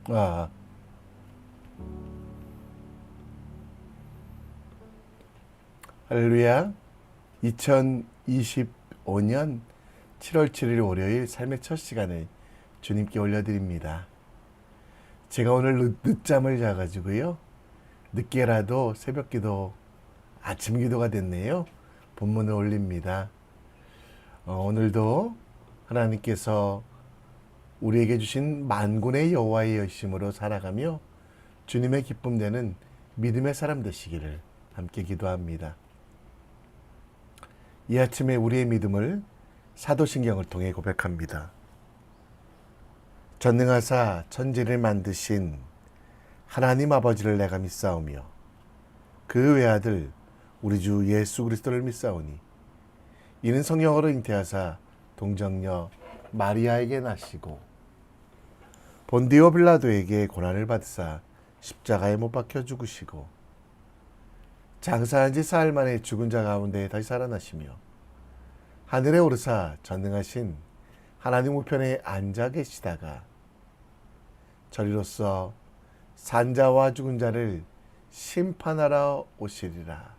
아, 할렐루야. 2025년 7월 7일 월요일 삶의 첫 시간을 주님께 올려드립니다. 제가 오늘 늦잠을 자가지고요. 늦게라도 새벽 기도, 아침 기도가 됐네요. 본문을 올립니다. 오늘도 하나님께서 우리에게 주신 만군의 여호와의 여심으로 살아가며 주님의 기쁨 되는 믿음의 사람 되시기를 함께 기도합니다. 이 아침에 우리의 믿음을 사도신경을 통해 고백합니다. 전능하사 천지를 만드신 하나님 아버지를 내가 믿사오며 그 외아들 우리 주 예수 그리스도를 믿사오니 이는 성령으로 잉태하사 동정녀 마리아에게 나시고 본디오 빌라도에게 고난을 받으사 십자가에 못 박혀 죽으시고 장사한 지 사흘 만에 죽은 자 가운데 다시 살아나시며 하늘에 오르사 전능하신 하나님 우편에 앉아 계시다가 저리로서 산자와 죽은 자를 심판하러 오시리라.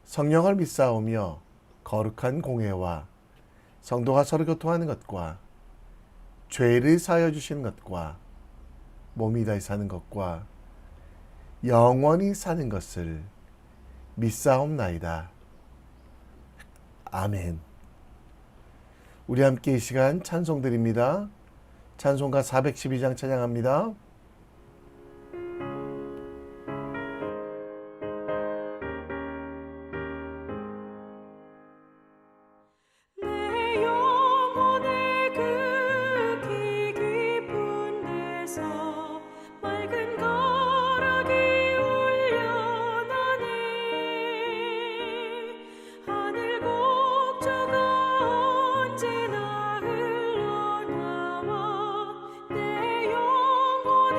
성령을 믿사오며 거룩한 공회와 성도가 서로 교통하는 것과 죄를 사하여 주시는 것과 몸이 다시 사는 것과 영원히 사는 것을 믿사옵나이다. 아멘. 우리 함께 이 시간 찬송 드립니다. 찬송가 412장 찬양합니다. 내 영혼의 극히 깊은 데서 맑은 가락이 울려나네. 하늘 곡조가 언제나 흘러나와 내 영혼의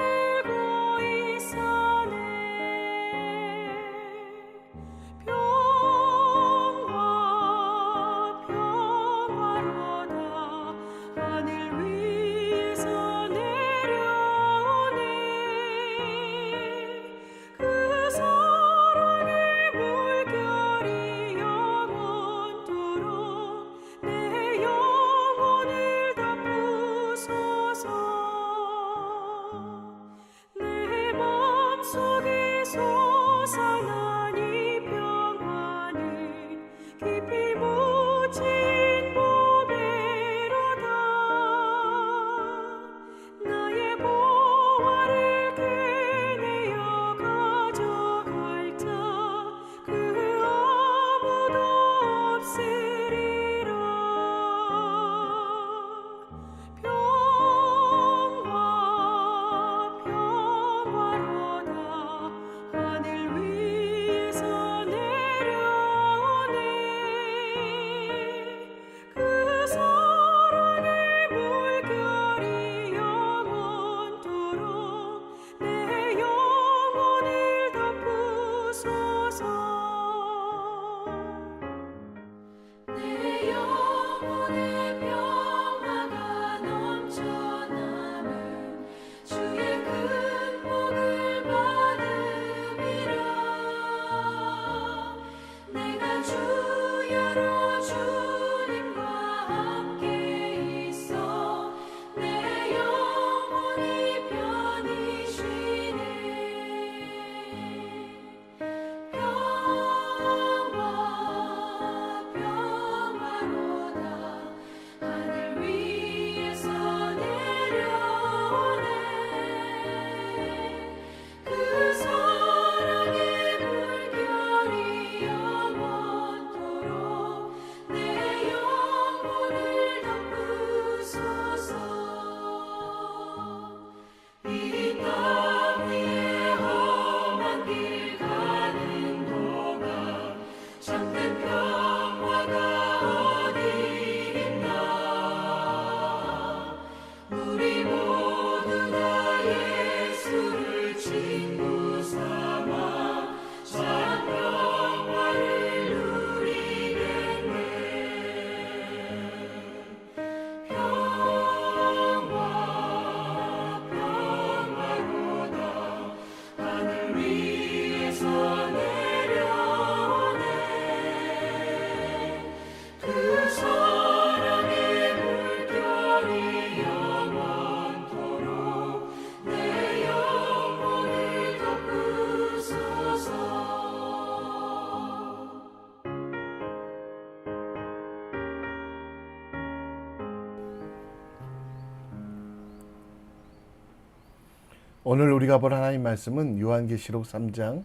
오늘 우리가 볼 하나님 말씀은 요한계시록 3장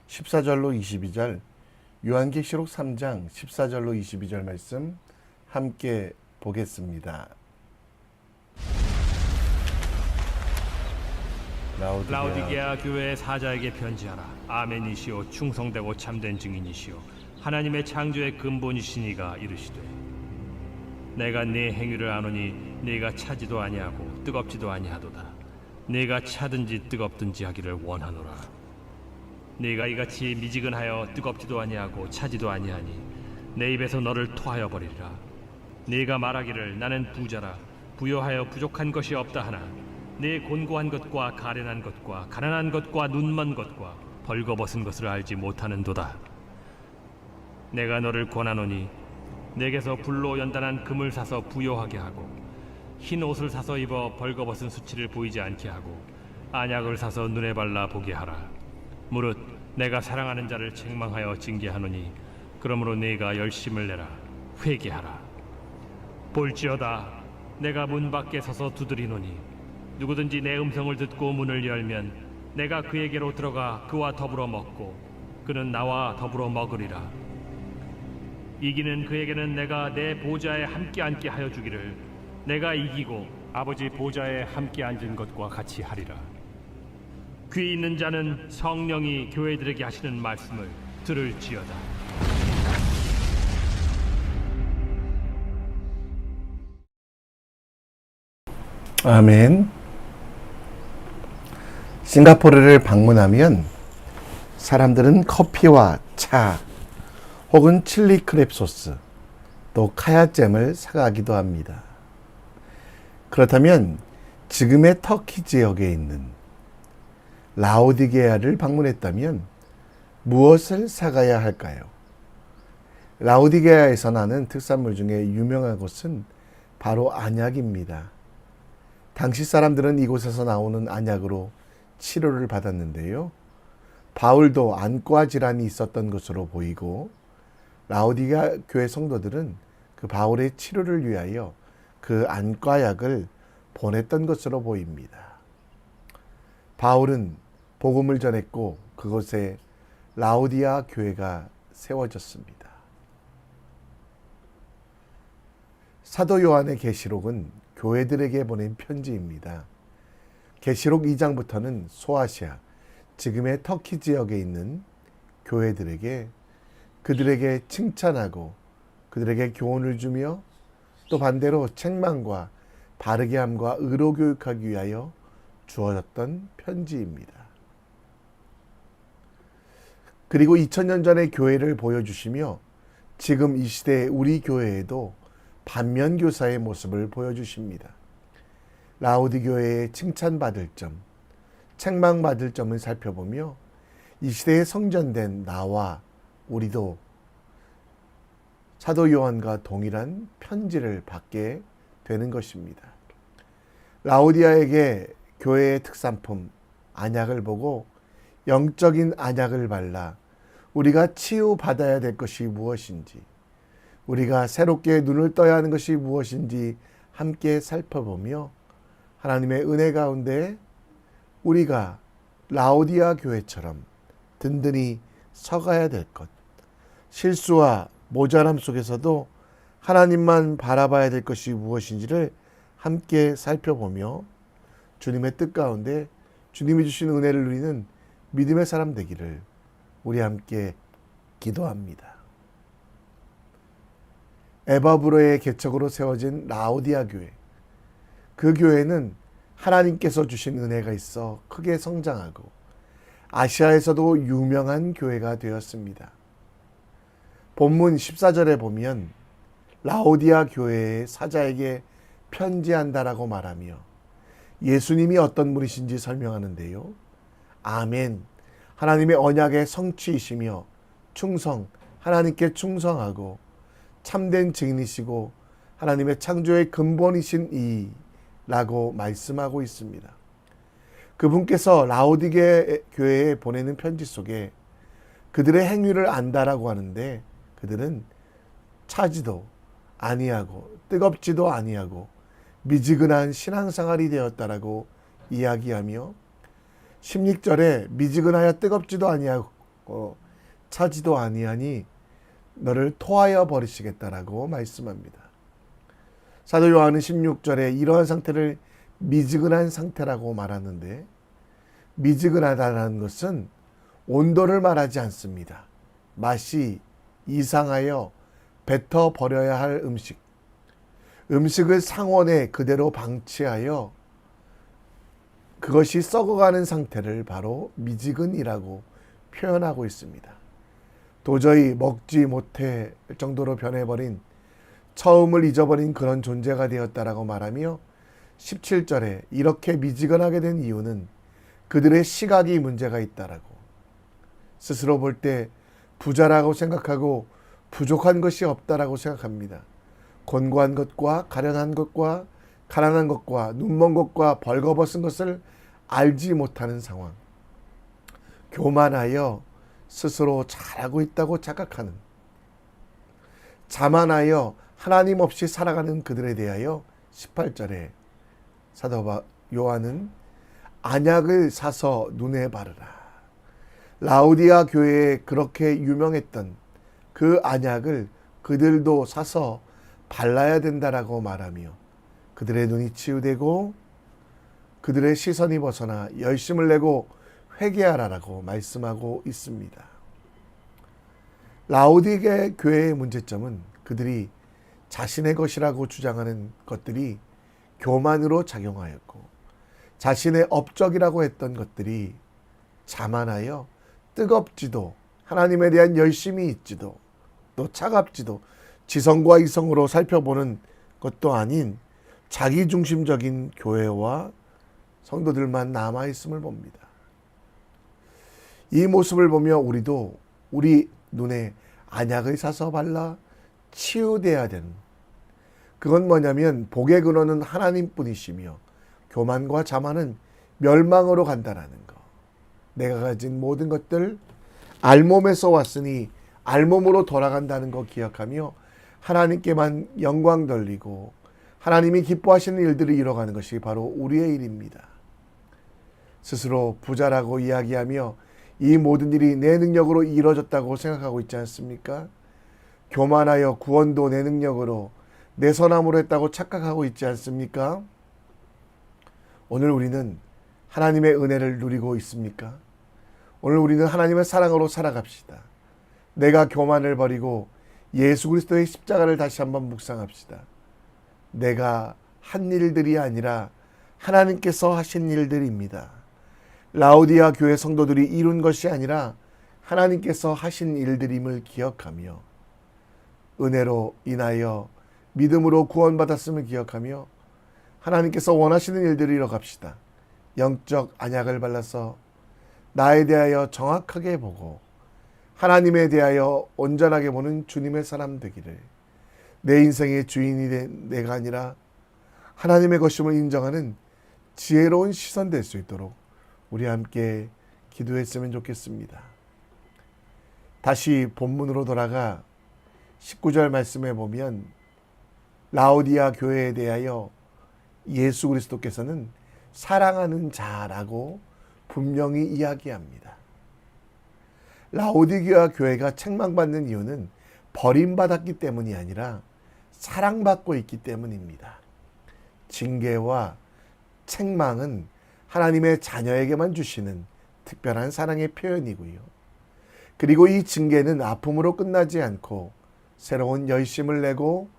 14절로 22절, 요한계시록 3장 14절로 22절 말씀 함께 보겠습니다. 라오디게아 교회의 사자에게 편지하라. 아멘이시오 충성되고 참된 증인이시오 하나님의 창조의 근본이시니가 이르시되 내가 네 행위를 아노니 네가 차지도 아니하고 뜨겁지도 아니하도다. 네가 차든지 뜨겁든지 하기를 원하노라. 네가 이같이 미지근하여 뜨겁지도 아니하고 차지도 아니하니 내 입에서 너를 토하여 버리리라. 네가 말하기를 나는 부자라 부요하여 부족한 것이 없다 하나 네 곤고한 것과 가련한 것과 가난한 것과 눈먼 것과 벌거벗은 것을 알지 못하는도다. 내가 너를 권하노니 내게서 불로 연단한 금을 사서 부요하게 하고 흰 옷을 사서 입어 벌거벗은 수치를 보이지 않게 하고 안약을 사서 눈에 발라 보게 하라. 무릇 내가 사랑하는 자를 책망하여 징계하노니 그러므로 네가 열심을 내라. 회개하라. 볼지어다 내가 문 밖에 서서 두드리노니 누구든지 내 음성을 듣고 문을 열면 내가 그에게로 들어가 그와 더불어 먹고 그는 나와 더불어 먹으리라. 이기는 그에게는 내가 내 보좌에 함께 앉게 하여 주기를 내가 이기고 아버지 보좌에 함께 앉은 것과 같이 하리라. 귀 있는 자는 성령이 교회들에게 하시는 말씀을 들을지어다. 아멘. 싱가포르를 방문하면 사람들은 커피와 차 혹은 칠리 크랩 소스 또 카야잼을 사가기도 합니다. 그렇다면 지금의 터키 지역에 있는 라오디게아를 방문했다면 무엇을 사가야 할까요? 라오디게아에서 나는 특산물 중에 유명한 것은 바로 안약입니다. 당시 사람들은 이곳에서 나오는 안약으로 치료를 받았는데요. 바울도 안과 질환이 있었던 것으로 보이고 라오디게아 교회 성도들은 그 바울의 치료를 위하여 그 안과약을 보냈던 것으로 보입니다. 바울은 복음을 전했고 그곳에 라오디게아 교회가 세워졌습니다. 사도 요한의 계시록은 교회들에게 보낸 편지입니다. 계시록 2장부터는 소아시아, 지금의 터키 지역에 있는 교회들에게 그들에게 칭찬하고 그들에게 교훈을 주며 또 반대로 책망과 바르게 함과 의로 교육하기 위하여 주어졌던 편지입니다. 그리고 2000년 전의 교회를 보여주시며 지금 이 시대의 우리 교회에도 반면교사의 모습을 보여주십니다. 라오디 교회의 칭찬받을 점, 책망받을 점을 살펴보며 이 시대에 성전된 나와 우리도 사도 요한과 동일한 편지를 받게 되는 것입니다. 라오디아에게 교회의 특산품 안약을 보고 영적인 안약을 발라 우리가 치유받아야 될 것이 무엇인지, 우리가 새롭게 눈을 떠야 하는 것이 무엇인지 함께 살펴보며 하나님의 은혜 가운데 우리가 라오디아 교회처럼 든든히 서가야 될 것, 실수와 모자람 속에서도 하나님만 바라봐야 될 것이 무엇인지를 함께 살펴보며 주님의 뜻 가운데 주님이 주신 은혜를 누리는 믿음의 사람 되기를 우리 함께 기도합니다. 에바브로의 개척으로 세워진 라오디아 교회, 그 교회는 하나님께서 주신 은혜가 있어 크게 성장하고 아시아에서도 유명한 교회가 되었습니다. 본문 14절에 보면 라오디아 교회의 사자에게 편지한다라고 말하며 예수님이 어떤 분이신지 설명하는데요. 아멘, 하나님의 언약의 성취이시며 충성, 하나님께 충성하고 참된 증인이시고 하나님의 창조의 근본이신 이라고 말씀하고 있습니다. 그분께서 라오디게 교회에 보내는 편지 속에 그들의 행위를 안다라고 하는데 그들은 차지도 아니하고 뜨겁지도 아니하고 미지근한 신앙생활이 되었다라고 이야기하며 16절에 미지근하여 뜨겁지도 아니하고 차지도 아니하니 너를 토하여 버리시겠다라고 말씀합니다. 사도 요한은 16절에 이러한 상태를 미지근한 상태라고 말하는데, 미지근하다는 것은 온도를 말하지 않습니다. 맛이 이상하여 뱉어 버려야 할 음식을 상온에 그대로 방치하여 그것이 썩어가는 상태를 바로 미지근이라고 표현하고 있습니다. 도저히 먹지 못할 정도로 변해버린, 처음을 잊어버린 그런 존재가 되었다라고 말하며 17절에 이렇게 미지근하게 된 이유는 그들의 시각이 문제가 있다라고, 스스로 볼 때 부자라고 생각하고 부족한 것이 없다라고 생각합니다. 곤고한 것과 가련한 것과 가난한 것과 눈먼 것과 벌거벗은 것을 알지 못하는 상황, 교만하여 스스로 잘하고 있다고 착각하는, 자만하여 하나님 없이 살아가는 그들에 대하여 18절에 사도 요한은 안약을 사서 눈에 바르라. 라우디아 교회에 그렇게 유명했던 그 안약을 그들도 사서 발라야 된다라고 말하며 그들의 눈이 치유되고 그들의 시선이 벗어나 열심을 내고 회개하라라고 말씀하고 있습니다. 라우디게 교회의 문제점은 그들이 자신의 것이라고 주장하는 것들이 교만으로 작용하였고, 자신의 업적이라고 했던 것들이 자만하여 뜨겁지도, 하나님에 대한 열심이 있지도, 또 차갑지도, 지성과 이성으로 살펴보는 것도 아닌 자기중심적인 교회와 성도들만 남아있음을 봅니다. 이 모습을 보며 우리도 우리 눈에 안약을 사서 발라 치유돼야 되는, 그건 뭐냐면 복의 근원은 하나님뿐이시며 교만과 자만은 멸망으로 간다라는 거. 내가 가진 모든 것들 알몸에서 왔으니 알몸으로 돌아간다는 거 기억하며 하나님께만 영광 돌리고 하나님이 기뻐하시는 일들을 이뤄가는 것이 바로 우리의 일입니다. 스스로 부자라고 이야기하며 이 모든 일이 내 능력으로 이루어졌다고 생각하고 있지 않습니까? 교만하여 구원도 내 능력으로, 내 선함으로 했다고 착각하고 있지 않습니까? 오늘 우리는 하나님의 은혜를 누리고 있습니까? 오늘 우리는 하나님의 사랑으로 살아갑시다. 내가 교만을 버리고 예수 그리스도의 십자가를 다시 한번 묵상합시다. 내가 한 일들이 아니라 하나님께서 하신 일들입니다. 라우디아 교회 성도들이 이룬 것이 아니라 하나님께서 하신 일들임을 기억하며 은혜로 인하여 믿음으로 구원받았음을 기억하며 하나님께서 원하시는 일들을 이뤄갑시다. 영적 안약을 발라서 나에 대하여 정확하게 보고 하나님에 대하여 온전하게 보는 주님의 사람 되기를, 내 인생의 주인이 된 내가 아니라 하나님의 것임을 인정하는 지혜로운 시선 될 수 있도록 우리 함께 기도했으면 좋겠습니다. 다시 본문으로 돌아가 19절 말씀에 보면 라우디아 교회에 대하여 예수 그리스도께서는 사랑하는 자라고 분명히 이야기합니다. 라우디게아 교회가 책망받는 이유는 버림받았기 때문이 아니라 사랑받고 있기 때문입니다. 징계와 책망은 하나님의 자녀에게만 주시는 특별한 사랑의 표현이고요. 그리고 이 징계는 아픔으로 끝나지 않고 새로운 열심을 내고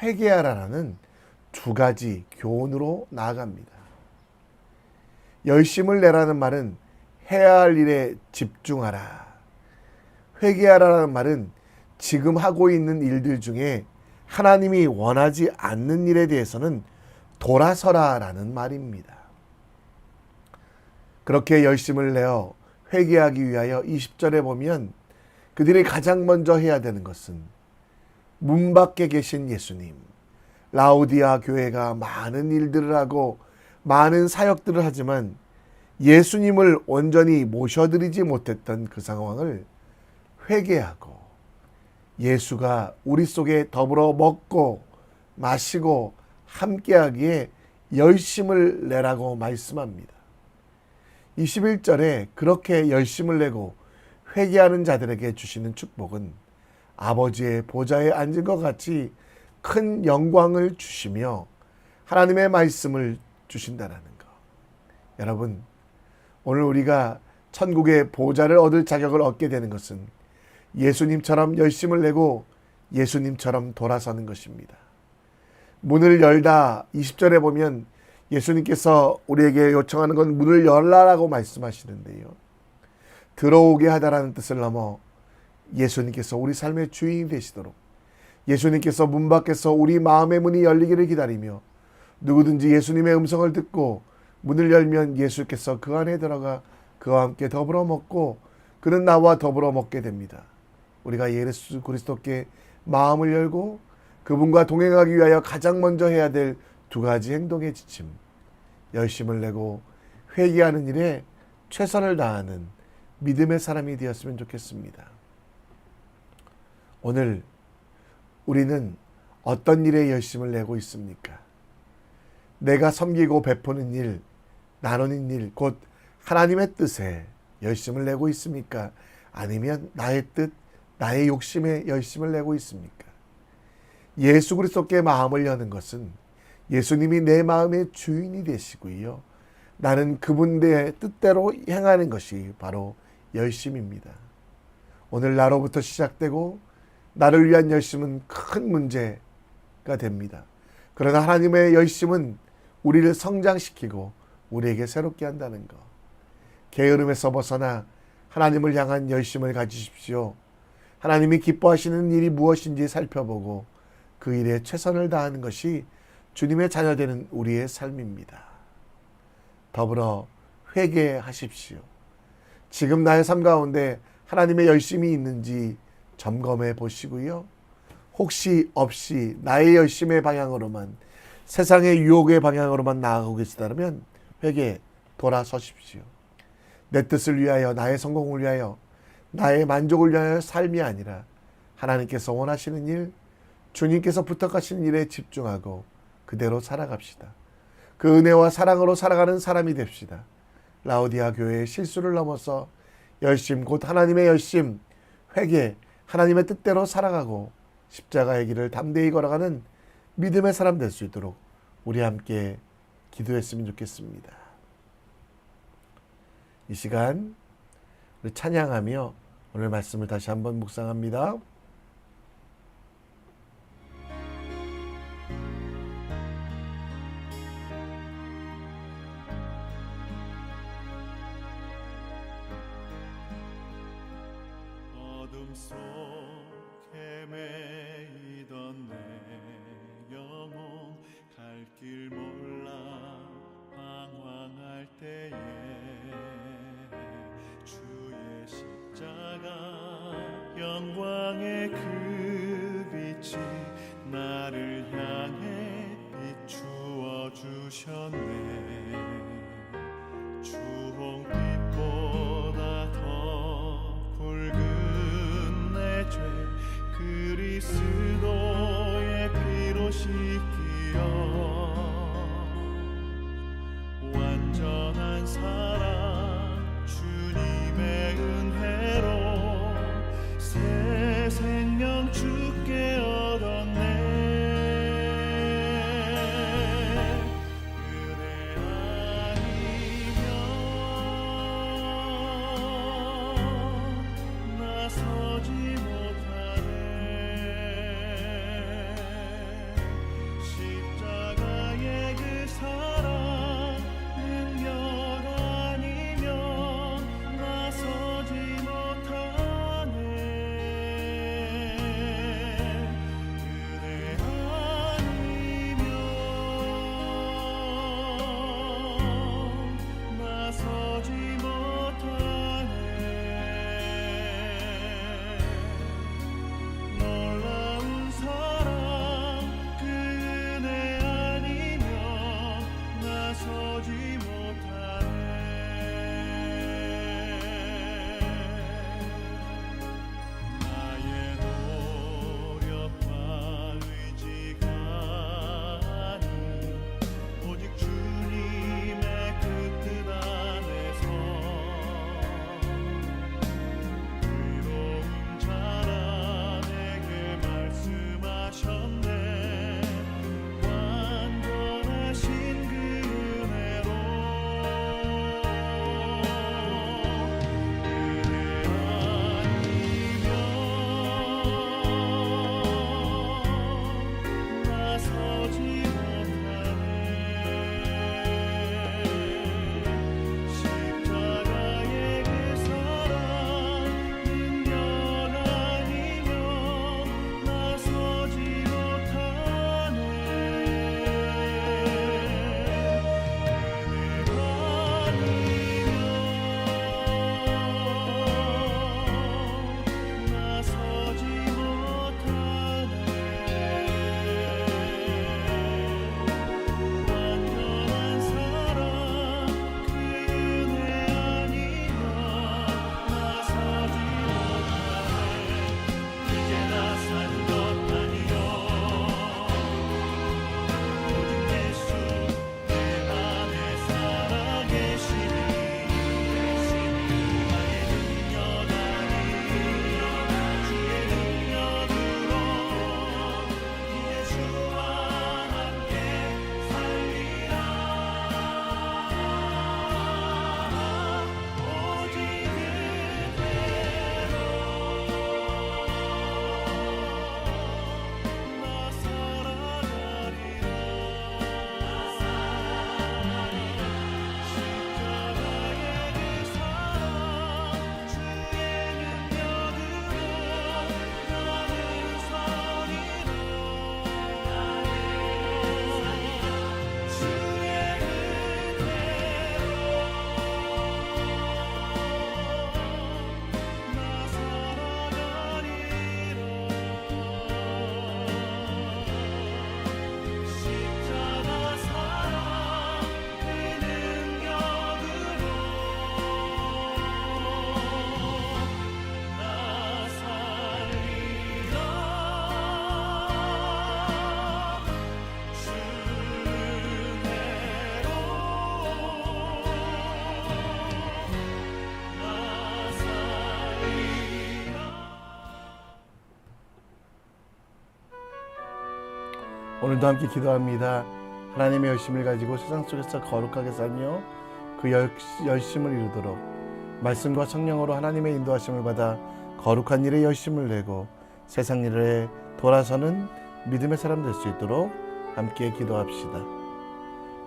회개하라라는 두 가지 교훈으로 나아갑니다. 열심을 내라는 말은 해야 할 일에 집중하라. 회개하라는 말은 지금 하고 있는 일들 중에 하나님이 원하지 않는 일에 대해서는 돌아서라라는 말입니다. 그렇게 열심을 내어 회개하기 위하여 20절에 보면 그들이 가장 먼저 해야 되는 것은 문 밖에 계신 예수님, 라우디아 교회가 많은 일들을 하고 많은 사역들을 하지만 예수님을 온전히 모셔드리지 못했던 그 상황을 회개하고 예수가 우리 속에 더불어 먹고 마시고 함께하기에 열심을 내라고 말씀합니다. 21절에 그렇게 열심을 내고 회개하는 자들에게 주시는 축복은 아버지의 보좌에 앉은 것 같이 큰 영광을 주시며 하나님의 말씀을 주신다는 것. 여러분, 오늘 우리가 천국의 보좌를 얻을 자격을 얻게 되는 것은 예수님처럼 열심을 내고 예수님처럼 돌아서는 것입니다. 문을 열다 20절에 보면 예수님께서 우리에게 요청하는 건 문을 열라라고 말씀하시는데요. 들어오게 하다라는 뜻을 넘어 예수님께서 우리 삶의 주인이 되시도록 예수님께서 문 밖에서 우리 마음의 문이 열리기를 기다리며 누구든지 예수님의 음성을 듣고 문을 열면 예수께서 그 안에 들어가 그와 함께 더불어 먹고 그는 나와 더불어 먹게 됩니다. 우리가 예수 그리스도께 마음을 열고 그분과 동행하기 위하여 가장 먼저 해야 될 두 가지 행동의 지침, 열심을 내고 회개하는 일에 최선을 다하는 믿음의 사람이 되었으면 좋겠습니다. 오늘 우리는 어떤 일에 열심을 내고 있습니까? 내가 섬기고 베푸는 일, 나누는 일, 곧 하나님의 뜻에 열심을 내고 있습니까? 아니면 나의 뜻, 나의 욕심에 열심을 내고 있습니까? 예수 그리스도께 마음을 여는 것은 예수님이 내 마음의 주인이 되시고요. 나는 그분의 뜻대로 행하는 것이 바로 열심입니다. 오늘 나로부터 시작되고 나를 위한 열심은 큰 문제가 됩니다. 그러나 하나님의 열심은 우리를 성장시키고 우리에게 새롭게 한다는 것. 게으름에서 벗어나 하나님을 향한 열심을 가지십시오. 하나님이 기뻐하시는 일이 무엇인지 살펴보고 그 일에 최선을 다하는 것이 주님의 자녀되는 우리의 삶입니다. 더불어 회개하십시오. 지금 나의 삶 가운데 하나님의 열심이 있는지 점검해 보시고요. 혹시 없이 나의 열심의 방향으로만, 세상의 유혹의 방향으로만 나아가고 계시다면 회개 돌아서십시오. 내 뜻을 위하여, 나의 성공을 위하여, 나의 만족을 위하여 삶이 아니라 하나님께서 원하시는 일, 주님께서 부탁하시는 일에 집중하고 그대로 살아갑시다. 그 은혜와 사랑으로 살아가는 사람이 됩시다. 라오디아 교회의 실수를 넘어서 열심, 곧 하나님의 열심, 회개, 하나님의 뜻대로 살아가고 십자가의 길을 담대히 걸어가는 믿음의 사람 될 수 있도록 우리 함께 기도했으면 좋겠습니다. 이 시간 우리 찬양하며 오늘 말씀을 다시 한번 묵상합니다. 어둠 속 헤매이던 내 영혼 갈 길 몰라 방황할 때에 주의 십자가 영광의 그 빛이 나를 향해 비추어 주셨네. 주홍빛보다 더 붉은 내 죄 그리스도의 피로 씻기어 완전한 사랑 주님의 은혜로 새 생명 주께 얻었네. 은혜 아니면 나서지 못하네. 십자가의 오늘도 함께 기도합니다. 하나님의 열심을 가지고 세상 속에서 거룩하게 살며 그 열심을 이루도록 말씀과 성령으로 하나님의 인도하심을 받아 거룩한 일에 열심을 내고 세상 일에 돌아서는 믿음의 사람 될 수 있도록 함께 기도합시다.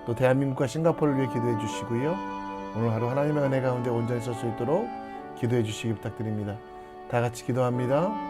또 대한민국과 싱가포르를 위해 기도해 주시고요. 오늘 하루 하나님의 은혜 가운데 온전히 설 수 있도록 기도해 주시기 부탁드립니다. 다 같이 기도합니다.